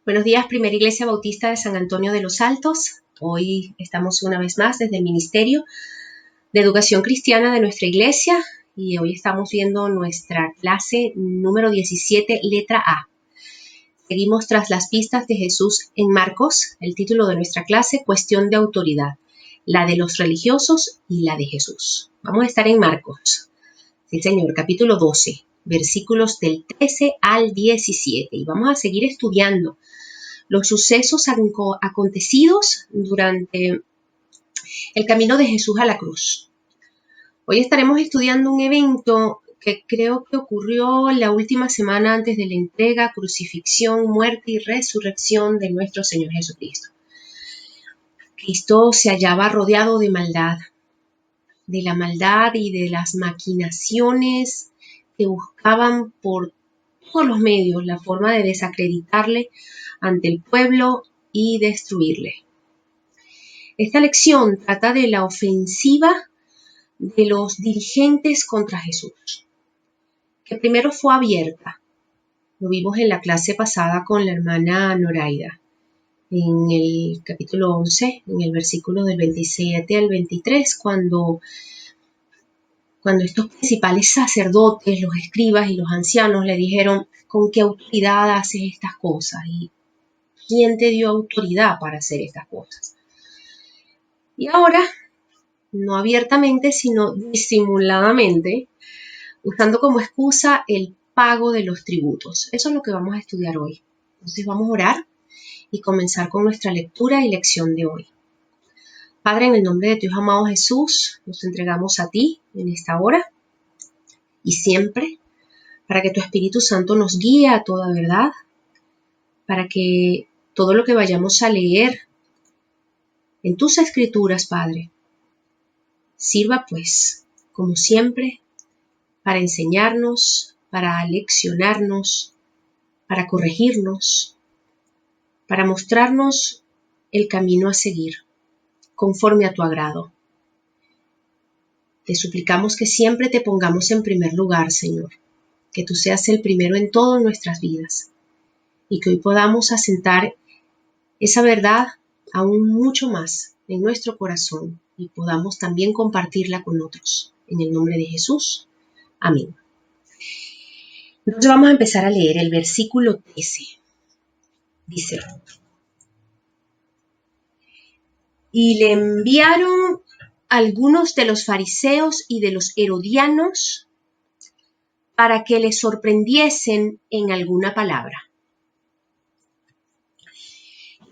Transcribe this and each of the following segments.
Buenos días, Primera Iglesia Bautista de San Antonio de los Altos. Hoy estamos una vez más desde el Ministerio de Educación Cristiana de nuestra iglesia y hoy estamos viendo nuestra clase número 17, letra A. Seguimos tras las pistas de Jesús en Marcos. El título de nuestra clase, Cuestión de autoridad, la de los religiosos y la de Jesús. Vamos a estar en Marcos, sí señor, capítulo 12, versículos del 13 al 17 y vamos a seguir estudiando los sucesos acontecidos durante el camino de Jesús a la cruz. Hoy estaremos estudiando un evento que creo que ocurrió la última semana antes de la entrega, crucifixión, muerte y resurrección de nuestro Señor Jesucristo. Cristo se hallaba rodeado de maldad, de la maldad y de las maquinaciones que buscaban por todos los medios la forma de desacreditarle ante el pueblo y destruirle. Esta lección trata de la ofensiva de los dirigentes contra Jesús, que primero fue abierta. Lo vimos en la clase pasada con la hermana Noraida, en el capítulo 11, en el versículo del 27 al 23, cuando estos principales sacerdotes, los escribas y los ancianos le dijeron: ¿con qué autoridad haces estas cosas? ¿Y quién te dio autoridad para hacer estas cosas? Y ahora, no abiertamente, sino disimuladamente, usando como excusa el pago de los tributos. Eso es lo que vamos a estudiar hoy. Entonces vamos a orar y comenzar con nuestra lectura y lección de hoy. Padre, en el nombre de tu Hijo amado Jesús, nos entregamos a ti en esta hora y siempre, para que tu Espíritu Santo nos guíe a toda verdad, para que todo lo que vayamos a leer en tus escrituras, Padre, sirva pues, como siempre, para enseñarnos, para leccionarnos, para corregirnos, para mostrarnos el camino a seguir, conforme a tu agrado. Te suplicamos que siempre te pongamos en primer lugar, Señor, que tú seas el primero en todas nuestras vidas y que hoy podamos asentar esa verdad aún mucho más en nuestro corazón y podamos también compartirla con otros. En el nombre de Jesús. Amén. Entonces vamos a empezar a leer el versículo 13. Dice: y le enviaron algunos de los fariseos y de los herodianos para que le sorprendiesen en alguna palabra.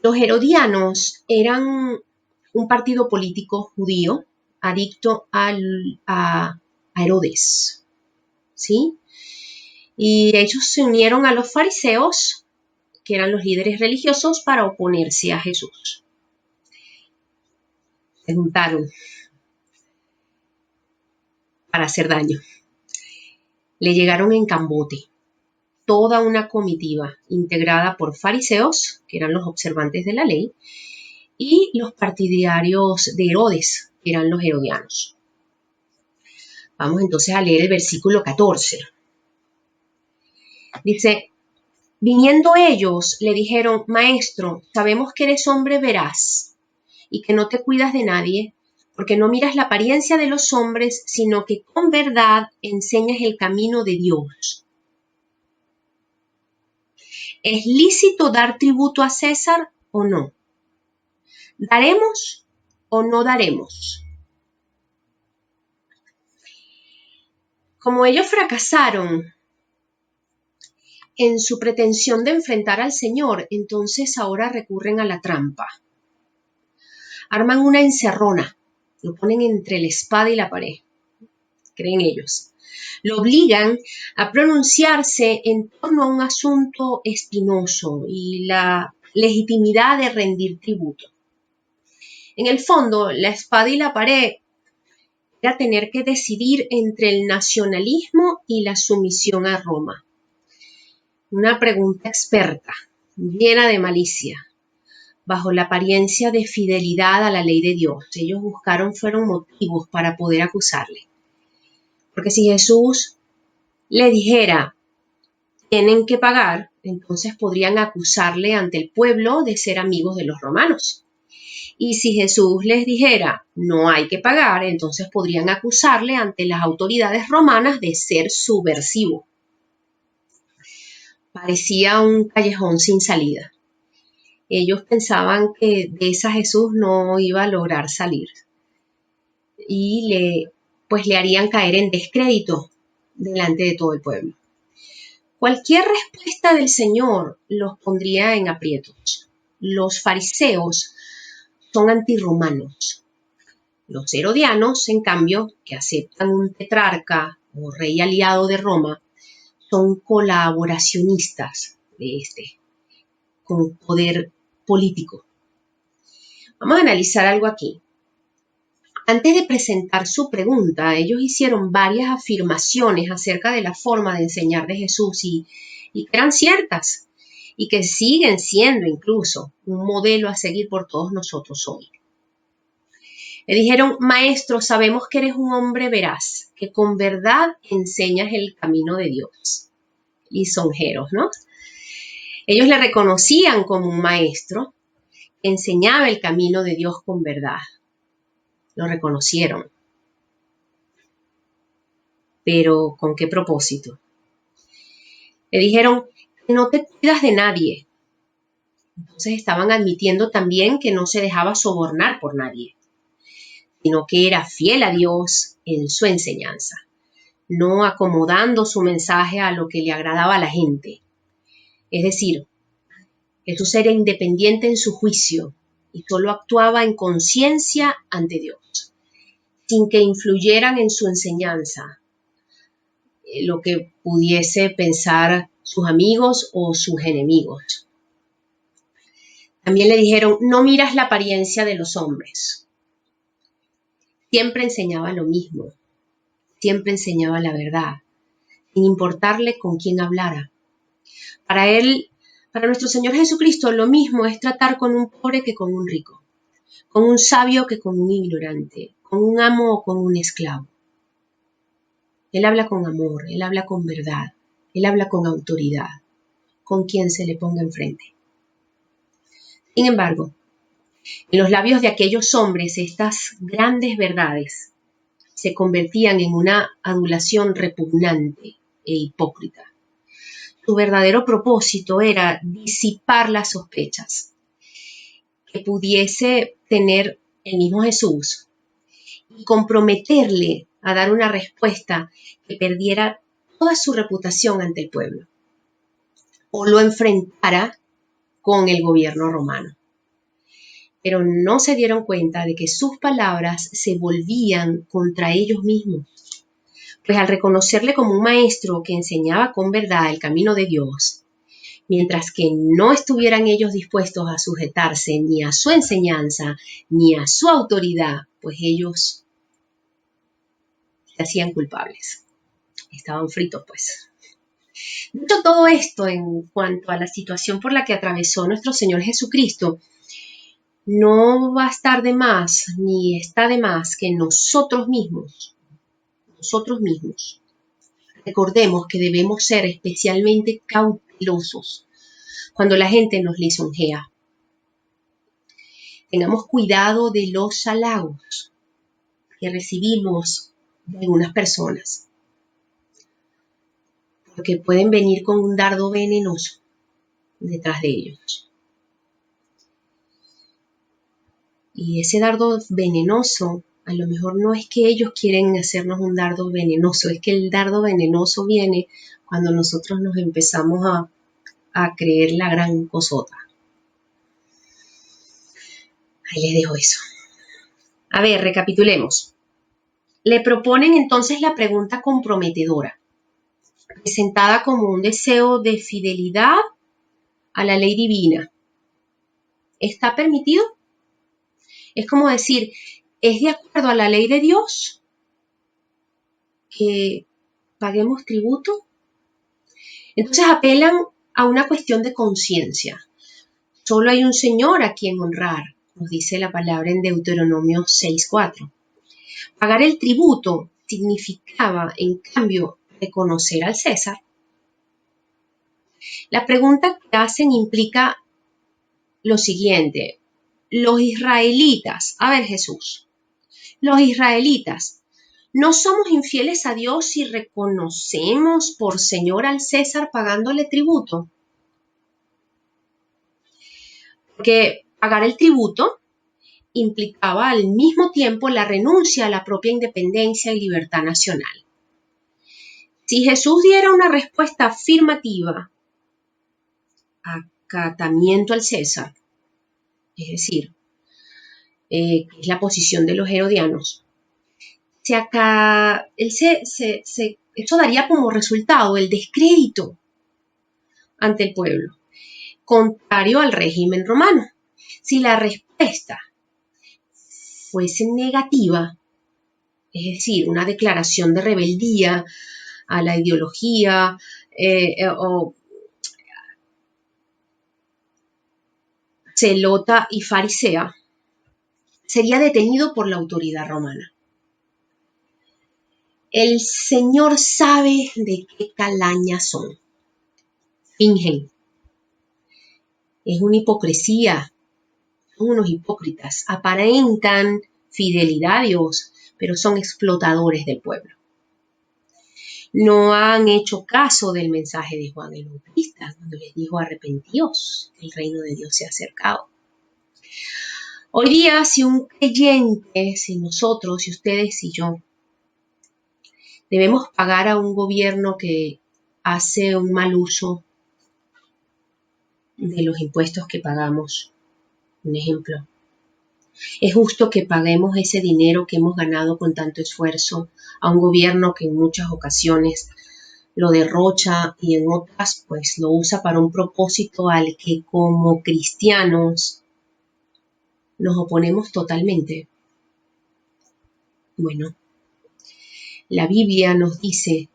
Los herodianos eran un partido político judío adicto a Herodes, ¿sí? Y ellos se unieron a los fariseos, que eran los líderes religiosos, para oponerse a Jesús. Se juntaron para hacer daño. Le llegaron en cambote toda una comitiva integrada por fariseos, que eran los observantes de la ley, y los partidarios de Herodes, que eran los herodianos. Vamos entonces a leer el versículo 14. Dice: viniendo ellos, le dijeron: Maestro, sabemos que eres hombre veraz y que no te cuidas de nadie, porque no miras la apariencia de los hombres, sino que con verdad enseñas el camino de Dios. ¿Es lícito dar tributo a César o no? ¿Daremos o no daremos? Como ellos fracasaron en su pretensión de enfrentar al Señor, entonces ahora recurren a la trampa. Arman una encerrona, lo ponen entre la espada y la pared, creen ellos. Lo obligan a pronunciarse en torno a un asunto espinoso y la legitimidad de rendir tributo. En el fondo, la espada y la pared era tener que decidir entre el nacionalismo y la sumisión a Roma. Una pregunta experta, llena de malicia, bajo la apariencia de fidelidad a la ley de Dios. Ellos fueron motivos para poder acusarle. Porque si Jesús le dijera: tienen que pagar, entonces podrían acusarle ante el pueblo de ser amigos de los romanos. Y si Jesús les dijera, no hay que pagar, entonces podrían acusarle ante las autoridades romanas de ser subversivo. Parecía un callejón sin salida. Ellos pensaban que de esa Jesús no iba a lograr salir. Y le harían caer en descrédito delante de todo el pueblo. Cualquier respuesta del Señor los pondría en aprietos. Los fariseos son antirromanos. Los herodianos, en cambio, que aceptan un tetrarca o rey aliado de Roma, son colaboracionistas de con poder político. Vamos a analizar algo aquí. Antes de presentar su pregunta, ellos hicieron varias afirmaciones acerca de la forma de enseñar de Jesús y que eran ciertas y que siguen siendo incluso un modelo a seguir por todos nosotros hoy. Le dijeron, maestro, sabemos que eres un hombre veraz, que con verdad enseñas el camino de Dios. Lisonjeros, ¿no? Ellos le reconocían como un maestro que enseñaba el camino de Dios con verdad. Lo reconocieron. Pero ¿con qué propósito? Le dijeron, no te cuidas de nadie. Entonces estaban admitiendo también que no se dejaba sobornar por nadie, sino que era fiel a Dios en su enseñanza, no acomodando su mensaje a lo que le agradaba a la gente. Es decir, Jesús era independiente en su juicio y solo actuaba en conciencia ante Dios, sin que influyeran en su enseñanza lo que pudiese pensar sus amigos o sus enemigos. También le dijeron, no miras la apariencia de los hombres. Siempre enseñaba lo mismo, siempre enseñaba la verdad, sin importarle con quién hablara. Para nuestro Señor Jesucristo, lo mismo es tratar con un pobre que con un rico, con un sabio que con un ignorante, con un amo o con un esclavo. Él habla con amor, Él habla con verdad, Él habla con autoridad, con quien se le ponga enfrente. Sin embargo, en los labios de aquellos hombres estas grandes verdades se convertían en una adulación repugnante e hipócrita. Su verdadero propósito era disipar las sospechas que pudiese tener el mismo Jesús y comprometerle a dar una respuesta que perdiera toda su reputación ante el pueblo o lo enfrentara con el gobierno romano. Pero no se dieron cuenta de que sus palabras se volvían contra ellos mismos. Pues al reconocerle como un maestro que enseñaba con verdad el camino de Dios, mientras que no estuvieran ellos dispuestos a sujetarse ni a su enseñanza ni a su autoridad, pues ellos se hacían culpables. Estaban fritos, pues. Dicho todo esto en cuanto a la situación por la que atravesó nuestro Señor Jesucristo, no va a estar de más, ni está de más que nosotros mismos, recordemos que debemos ser especialmente cautelosos cuando la gente nos lisonjea. Tengamos cuidado de los halagos que recibimos de algunas personas, porque pueden venir con un dardo venenoso detrás de ellos. Y ese dardo venenoso, a lo mejor no es que ellos quieren hacernos un dardo venenoso, es que el dardo venenoso viene cuando nosotros nos empezamos a creer la gran cosota. Ahí les dejo eso. A ver, recapitulemos. Le proponen entonces la pregunta comprometedora, presentada como un deseo de fidelidad a la ley divina. ¿Está permitido? Es como decir, ¿es de acuerdo a la ley de Dios que paguemos tributo? Entonces apelan a una cuestión de conciencia. Solo hay un Señor a quien honrar, nos dice la palabra en Deuteronomio 6:4. Pagar el tributo significaba, en cambio, reconocer al César. La pregunta que hacen implica lo siguiente. Los israelitas, a ver Jesús, los israelitas, ¿no somos infieles a Dios si reconocemos por Señor al César pagándole tributo? Porque pagar el tributo implicaba al mismo tiempo la renuncia a la propia independencia y libertad nacional. Si Jesús diera una respuesta afirmativa, acatamiento al César, es decir, es la posición de los herodianos, esto daría como resultado el descrédito ante el pueblo, contrario al régimen romano. Si la respuesta fuese negativa, es decir, una declaración de rebeldía a la ideología o celota y farisea, sería detenido por la autoridad romana. El Señor sabe de qué calaña son. Fingen. Es una hipocresía. Son unos hipócritas. Aparentan fidelidad a Dios, pero son explotadores del pueblo. No han hecho caso del mensaje de Juan el Bautista, cuando les dijo arrepentíos, el reino de Dios se ha acercado. Hoy día, si un creyente, si nosotros, si ustedes y yo, debemos pagar a un gobierno que hace un mal uso de los impuestos que pagamos, un ejemplo, es justo que paguemos ese dinero que hemos ganado con tanto esfuerzo a un gobierno que en muchas ocasiones lo derrocha y en otras pues lo usa para un propósito al que como cristianos nos oponemos totalmente. Bueno, la Biblia nos dice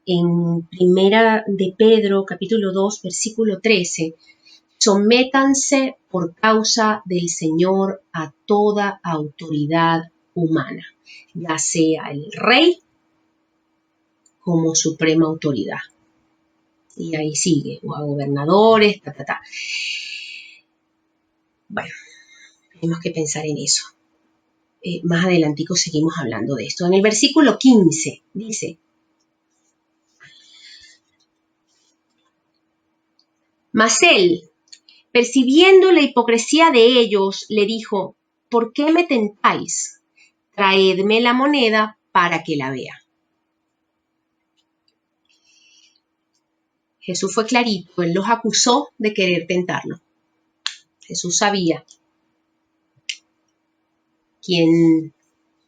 en Primera de Pedro, capítulo 2, versículo 13, sométanse por causa del Señor a toda autoridad humana, ya sea el rey como suprema autoridad. Y ahí sigue, o a gobernadores, Bueno, tenemos que pensar en eso. Más adelantico seguimos hablando de esto. En el versículo 15 dice, mas él, percibiendo la hipocresía de ellos, le dijo, ¿por qué me tentáis? Traedme la moneda para que la vea. Jesús fue clarito, él los acusó de querer tentarlo. Jesús sabía quién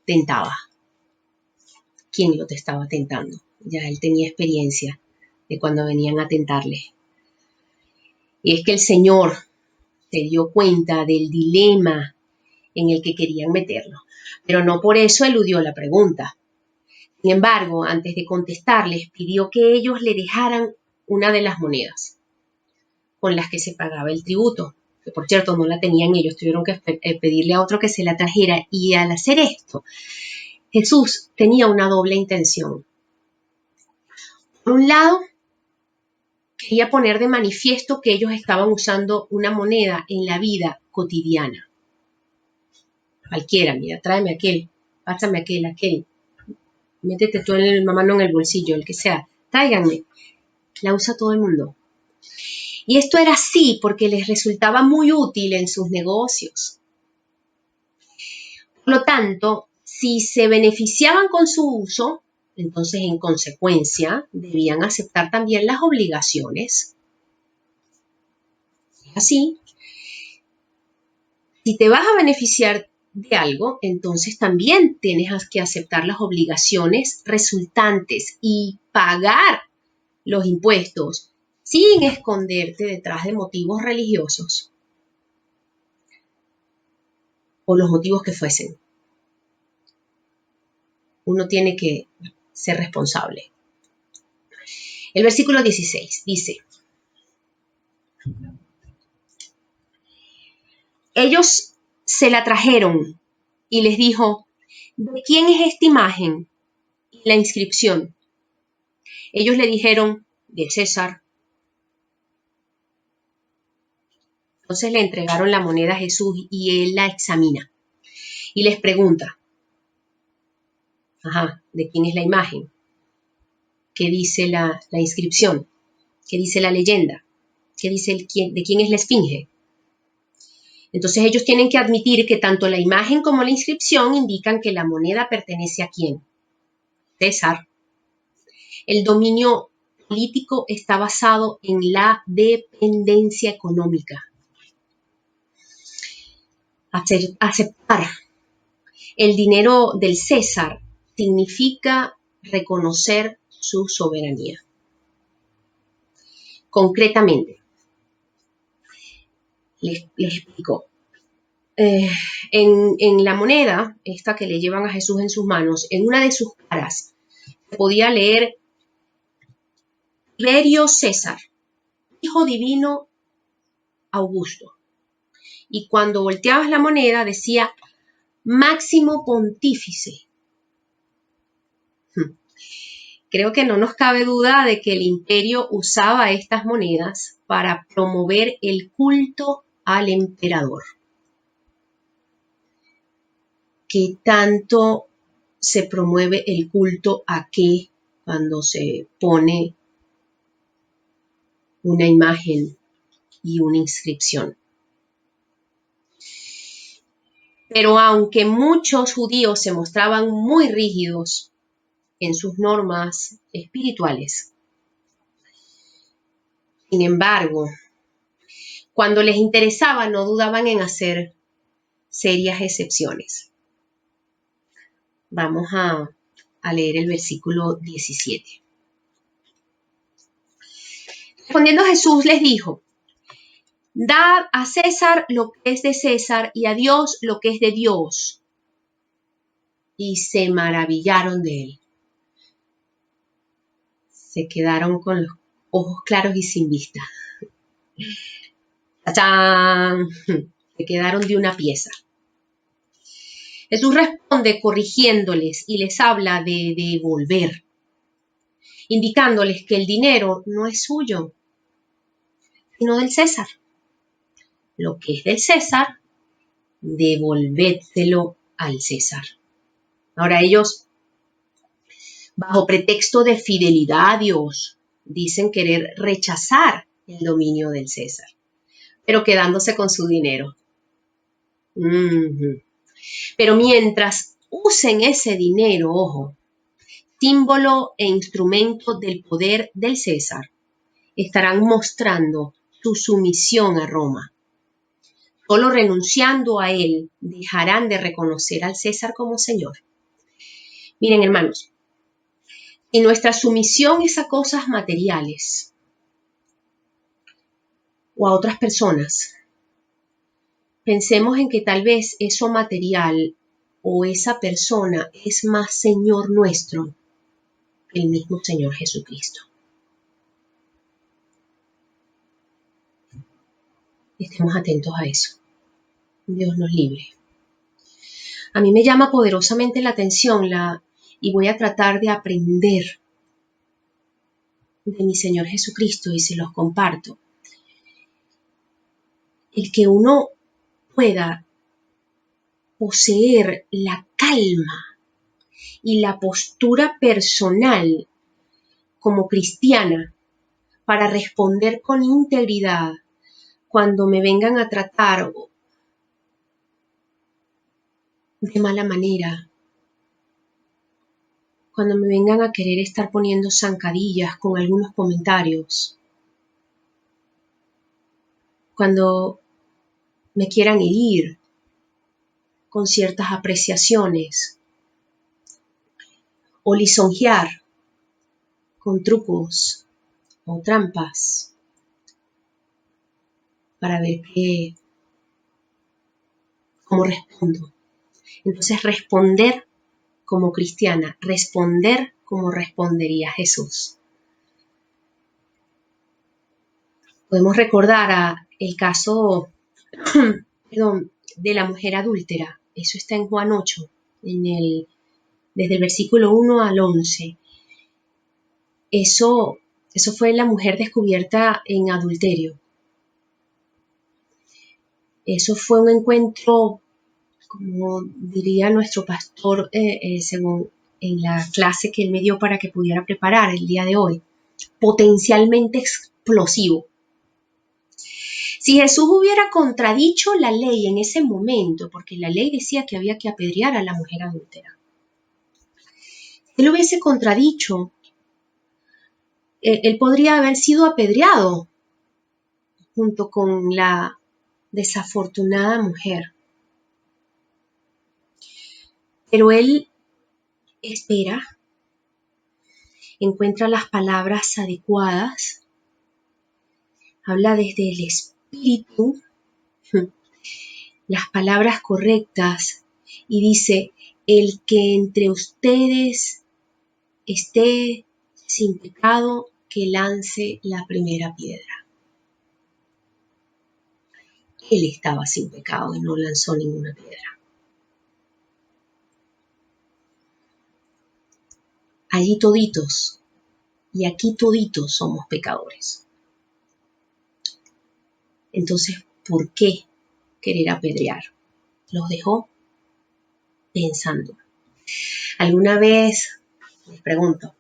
tentaba, quién lo te estaba tentando. Ya él tenía experiencia de cuando venían a tentarle. Y es que el Señor se dio cuenta del dilema en el que querían meterlo, pero no por eso eludió la pregunta. Sin embargo, antes de contestarles, pidió que ellos le dejaran una de las monedas con las que se pagaba el tributo, que por cierto no la tenían ellos, tuvieron que pedirle a otro que se la trajera, y al hacer esto, Jesús tenía una doble intención. Por un lado, quería poner de manifiesto que ellos estaban usando una moneda en la vida cotidiana. Cualquiera, mira, tráeme aquel, pásame aquel, métete tú la mano en el bolsillo, el que sea, tráiganme, la usa todo el mundo. Y esto era así porque les resultaba muy útil en sus negocios. Por lo tanto, si se beneficiaban con su uso, entonces en consecuencia debían aceptar también las obligaciones. Así, si te vas a beneficiar de algo, entonces también tienes que aceptar las obligaciones resultantes y pagar los impuestos sin esconderte detrás de motivos religiosos o los motivos que fuesen. Uno tiene que ser responsable. El versículo 16 dice, ellos se la trajeron y les dijo, ¿de quién es esta imagen y la inscripción? Ellos le dijeron, de César. Entonces le entregaron la moneda a Jesús y él la examina y les pregunta, ¿de quién es la imagen? ¿Qué dice la inscripción? ¿Qué dice la leyenda? ¿Qué dice de quién es la esfinge? Entonces ellos tienen que admitir que tanto la imagen como la inscripción indican que la moneda pertenece a quién. César. El dominio político está basado en la dependencia económica. Aceptar el dinero del César significa reconocer su soberanía. Concretamente, les explico. En la moneda, esta que le llevan a Jesús en sus manos, en una de sus caras, se podía leer Tiberio César, hijo divino Augusto. Y cuando volteabas la moneda decía Máximo Pontífice. Creo que no nos cabe duda de que el imperio usaba estas monedas para promover el culto al emperador. ¿Qué tanto se promueve el culto a qué cuando se pone una imagen y una inscripción? Pero aunque muchos judíos se mostraban muy rígidos en sus normas espirituales, sin embargo, cuando les interesaba no dudaban en hacer serias excepciones. Vamos a leer el versículo 17. Respondiendo Jesús les dijo, dad a César lo que es de César y a Dios lo que es de Dios. Y se maravillaron de él. Se quedaron con los ojos claros y sin vista. ¡Tachán! Se quedaron de una pieza. Jesús responde corrigiéndoles y les habla de devolver, indicándoles que el dinero no es suyo, sino del César. Lo que es del César, devolvédselo al César. Ahora ellos, bajo pretexto de fidelidad a Dios, dicen querer rechazar el dominio del César, pero quedándose con su dinero. Pero mientras usen ese dinero, ojo, símbolo e instrumento del poder del César, estarán mostrando su sumisión a Roma. Solo renunciando a él dejarán de reconocer al César como Señor. Miren, hermanos, si nuestra sumisión es a cosas materiales o a otras personas, pensemos en que tal vez eso material o esa persona es más Señor nuestro que el mismo Señor Jesucristo. Estemos atentos a eso. Dios nos libre. A mí me llama poderosamente la atención y voy a tratar de aprender de mi Señor Jesucristo y se los comparto. El que uno pueda poseer la calma y la postura personal como cristiana para responder con integridad cuando me vengan a tratar de mala manera, cuando me vengan a querer estar poniendo zancadillas con algunos comentarios, cuando me quieran herir con ciertas apreciaciones o lisonjear con trucos o trampas para ver cómo respondo. Entonces responder como cristiana, responder como respondería Jesús. Podemos recordar el caso de la mujer adúltera. Eso está en Juan 8, desde el versículo 1 al 11. Eso fue la mujer descubierta en adulterio. Eso fue un encuentro, como diría nuestro pastor, según en la clase que él me dio para que pudiera preparar el día de hoy, potencialmente explosivo. Si Jesús hubiera contradicho la ley en ese momento, porque la ley decía que había que apedrear a la mujer adúltera, él hubiese contradicho, él podría haber sido apedreado junto con la desafortunada mujer. Pero él espera, encuentra las palabras adecuadas, habla desde el espíritu, las palabras correctas, y dice: el que entre ustedes esté sin pecado, que lance la primera piedra. Él estaba sin pecado y no lanzó ninguna piedra. Allí toditos y aquí toditos somos pecadores. Entonces, ¿por qué querer apedrear? Los dejó pensando. ¿Alguna vez, les pregunto,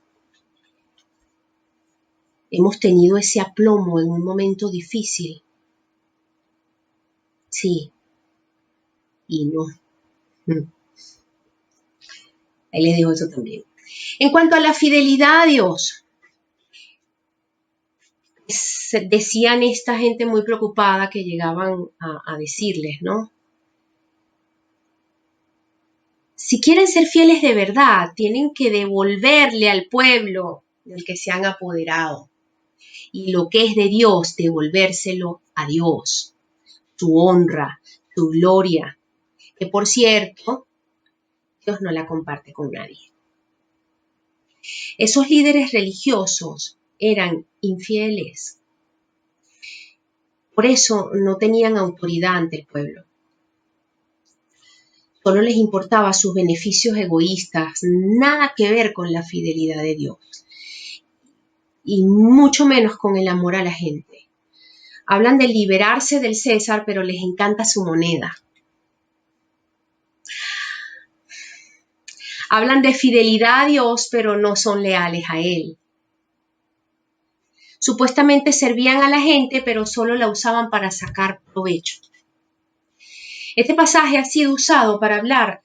hemos tenido ese aplomo en un momento difícil? Sí y no. Ahí les digo eso también. En cuanto a la fidelidad a Dios, decían esta gente muy preocupada que llegaban a decirles, ¿no? Si quieren ser fieles de verdad, tienen que devolverle al pueblo del que se han apoderado. Y lo que es de Dios, devolvérselo a Dios. Su honra, su gloria. Que por cierto, Dios no la comparte con nadie. Esos líderes religiosos eran infieles. Por eso no tenían autoridad ante el pueblo. Solo les importaba sus beneficios egoístas, nada que ver con la fidelidad de Dios. Y mucho menos con el amor a la gente. Hablan de liberarse del César, pero les encanta su moneda. Hablan de fidelidad a Dios, pero no son leales a Él. Supuestamente servían a la gente, pero solo la usaban para sacar provecho. Este pasaje ha sido usado para hablar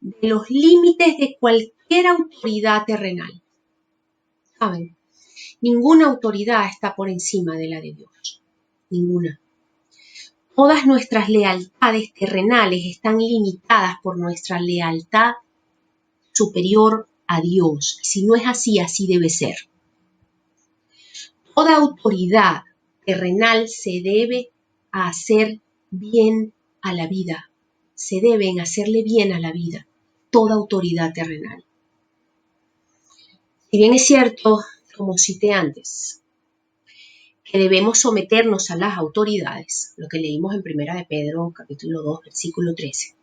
de los límites de cualquier autoridad terrenal. ¿Saben? Ninguna autoridad está por encima de la de Dios. Ninguna. Todas nuestras lealtades terrenales están limitadas por nuestra lealtad superior a Dios. Si no es así, así debe ser. Toda autoridad terrenal se debe hacer bien a la vida. Se deben hacerle bien a la vida. Toda autoridad terrenal. Si bien es cierto, como cité antes, que debemos someternos a las autoridades, lo que leímos en 1 de Pedro, capítulo 2, versículo 13,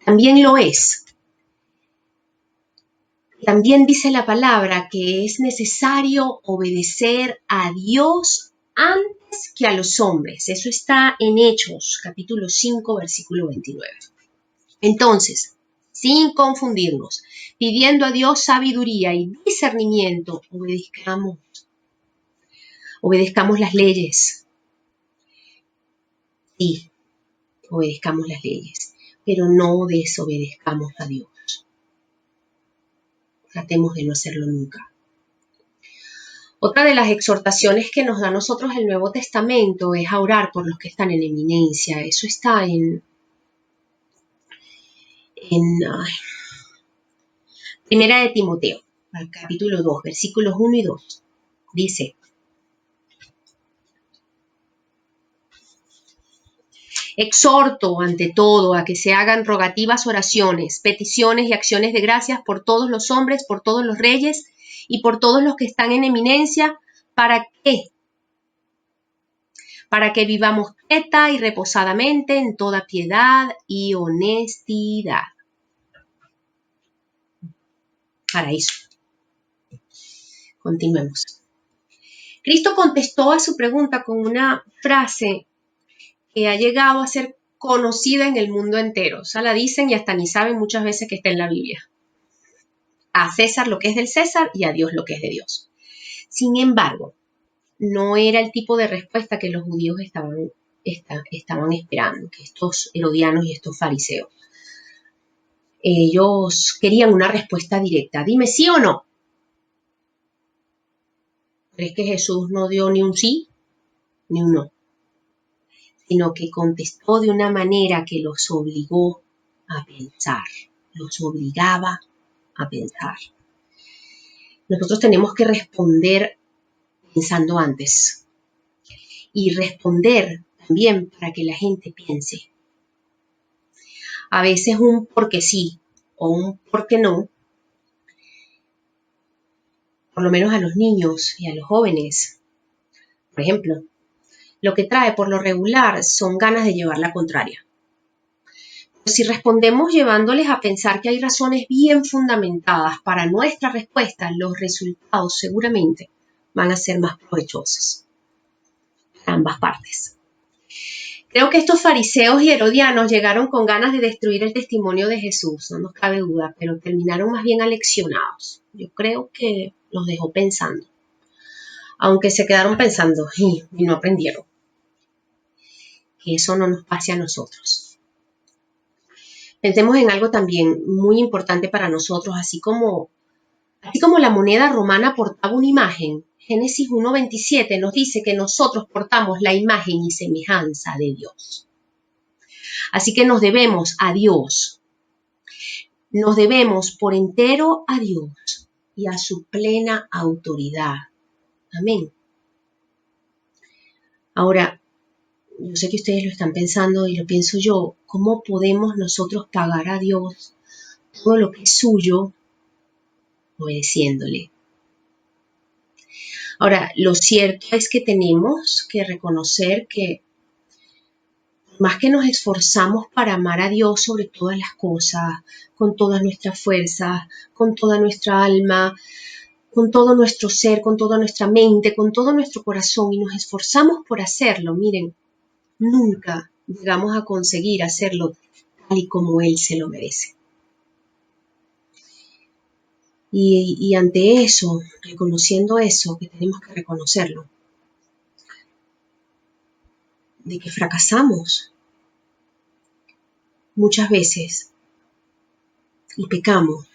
también lo es. También dice la palabra que es necesario obedecer a Dios antes que a los hombres. Eso está en Hechos, capítulo 5, versículo 29. Entonces, sin confundirnos, pidiendo a Dios sabiduría y discernimiento, obedezcamos las leyes. Sí, obedezcamos las leyes, pero no desobedezcamos a Dios. Tratemos de no hacerlo nunca. Otra de las exhortaciones que nos da a nosotros el Nuevo Testamento es a orar por los que están en eminencia. Eso está en Primera de Timoteo, capítulo 2, versículos 1 y 2. Dice: exhorto ante todo a que se hagan rogativas, oraciones, peticiones y acciones de gracias por todos los hombres, por todos los reyes y por todos los que están en eminencia. ¿Para qué? Para que vivamos quieta y reposadamente en toda piedad y honestidad. Para eso. Continuemos. Cristo contestó a su pregunta con una frase que ha llegado a ser conocida en el mundo entero. O sea, la dicen y hasta ni saben muchas veces que está en la Biblia. A César lo que es del César y a Dios lo que es de Dios. Sin embargo, no era el tipo de respuesta que los judíos estaban esperando, que estos herodianos y estos fariseos. Ellos querían una respuesta directa. Dime sí o no. ¿Crees que Jesús no dio ni un sí ni un no? Sino que contestó de una manera que los obligó a pensar, los obligaba a pensar. Nosotros tenemos que responder pensando antes y responder también para que la gente piense. A veces un porque sí o un porque no, por lo menos a los niños y a los jóvenes, por ejemplo, lo que trae por lo regular son ganas de llevar la contraria. Si respondemos llevándoles a pensar que hay razones bien fundamentadas para nuestra respuesta, los resultados seguramente van a ser más provechosos para ambas partes. Creo que estos fariseos y herodianos llegaron con ganas de destruir el testimonio de Jesús, no nos cabe duda, pero terminaron más bien aleccionados. Yo creo que los dejó pensando, aunque se quedaron pensando y no aprendieron. Que eso no nos pase a nosotros. Pensemos en algo también muy importante para nosotros, así como la moneda romana portaba una imagen. Génesis 1:27 nos dice que nosotros portamos la imagen y semejanza de Dios. Así que nos debemos a Dios. Nos debemos por entero a Dios y a su plena autoridad. Amén. Ahora, yo sé que ustedes lo están pensando y lo pienso yo. ¿Cómo podemos nosotros pagar a Dios todo lo que es suyo obedeciéndole? Ahora, lo cierto es que tenemos que reconocer que más que nos esforzamos para amar a Dios sobre todas las cosas, con todas nuestras fuerzas, con toda nuestra alma, con todo nuestro ser, con toda nuestra mente, con todo nuestro corazón, y nos esforzamos por hacerlo, miren, nunca llegamos a conseguir hacerlo tal y como Él se lo merece. Y ante eso, reconociendo eso, que tenemos que reconocerlo, de que fracasamos muchas veces y pecamos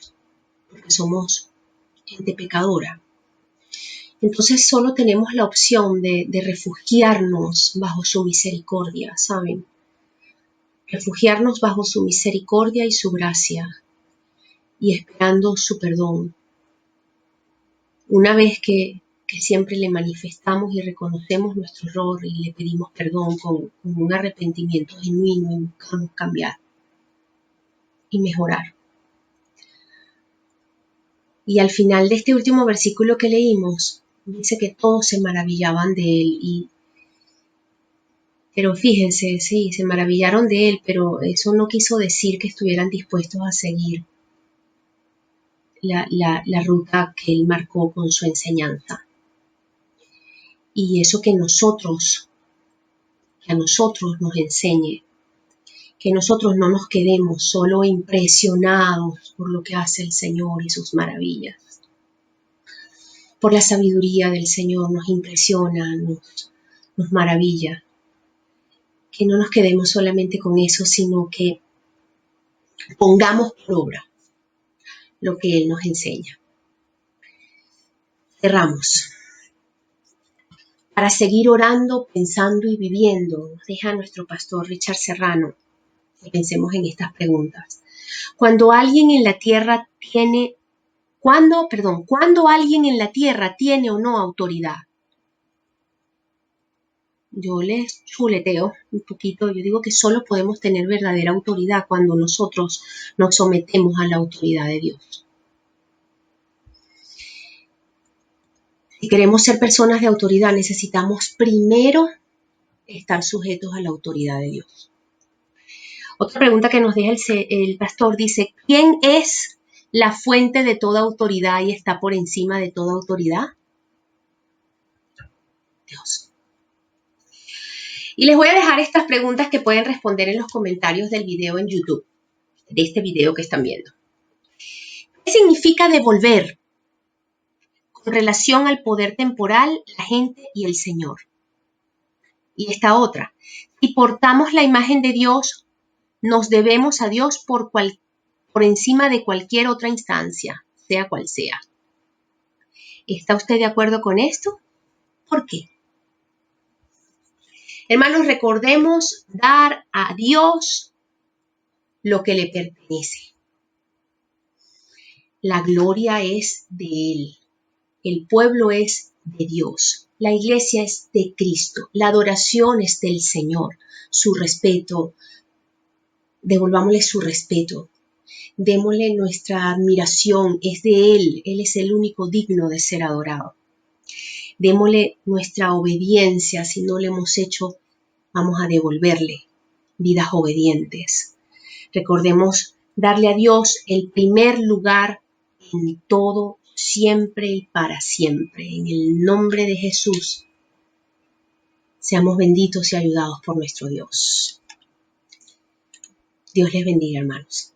porque somos gente pecadora. Entonces solo tenemos la opción de refugiarnos bajo su misericordia, ¿saben? Refugiarnos bajo su misericordia y su gracia y esperando su perdón. Una vez que siempre le manifestamos y reconocemos nuestro error y le pedimos perdón con un arrepentimiento genuino y buscamos cambiar y mejorar. Y al final de este último versículo que leímos, dice que todos se maravillaban de él. Pero fíjense, sí, se maravillaron de él, pero eso no quiso decir que estuvieran dispuestos a seguir la ruta que él marcó con su enseñanza. Y eso que a nosotros nos enseñe, que nosotros no nos quedemos solo impresionados por lo que hace el Señor y sus maravillas. Por la sabiduría del Señor nos impresiona, nos maravilla. Que no nos quedemos solamente con eso, sino que pongamos por obra lo que Él nos enseña. Cerramos. Para seguir orando, pensando y viviendo, nos deja nuestro pastor Richard Serrano que pensemos en estas preguntas. Cuando alguien en la tierra tiene o no autoridad. Yo les chuleteo un poquito, yo digo que solo podemos tener verdadera autoridad cuando nosotros nos sometemos a la autoridad de Dios. Si queremos ser personas de autoridad, necesitamos primero estar sujetos a la autoridad de Dios. Otra pregunta que nos deja el pastor dice, ¿quién es la fuente de toda autoridad y está por encima de toda autoridad? Dios. Y les voy a dejar estas preguntas que pueden responder en los comentarios del video en YouTube, de este video que están viendo. ¿Qué significa devolver con relación al poder temporal, la gente y el Señor? Y esta otra, si portamos la imagen de Dios, nos debemos a Dios por encima de cualquier otra instancia, sea cual sea. ¿Está usted de acuerdo con esto? ¿Por qué? Hermanos, recordemos dar a Dios lo que le pertenece. La gloria es de Él. El pueblo es de Dios. La iglesia es de Cristo. La adoración es del Señor. Su respeto. Devolvámosle su respeto. Démosle nuestra admiración. Es de Él. Él es el único digno de ser adorado. Démosle nuestra obediencia. Si no le hemos hecho, vamos a devolverle vidas obedientes. Recordemos darle a Dios el primer lugar en todo, siempre y para siempre. En el nombre de Jesús, seamos benditos y ayudados por nuestro Dios. Dios les bendiga, hermanos.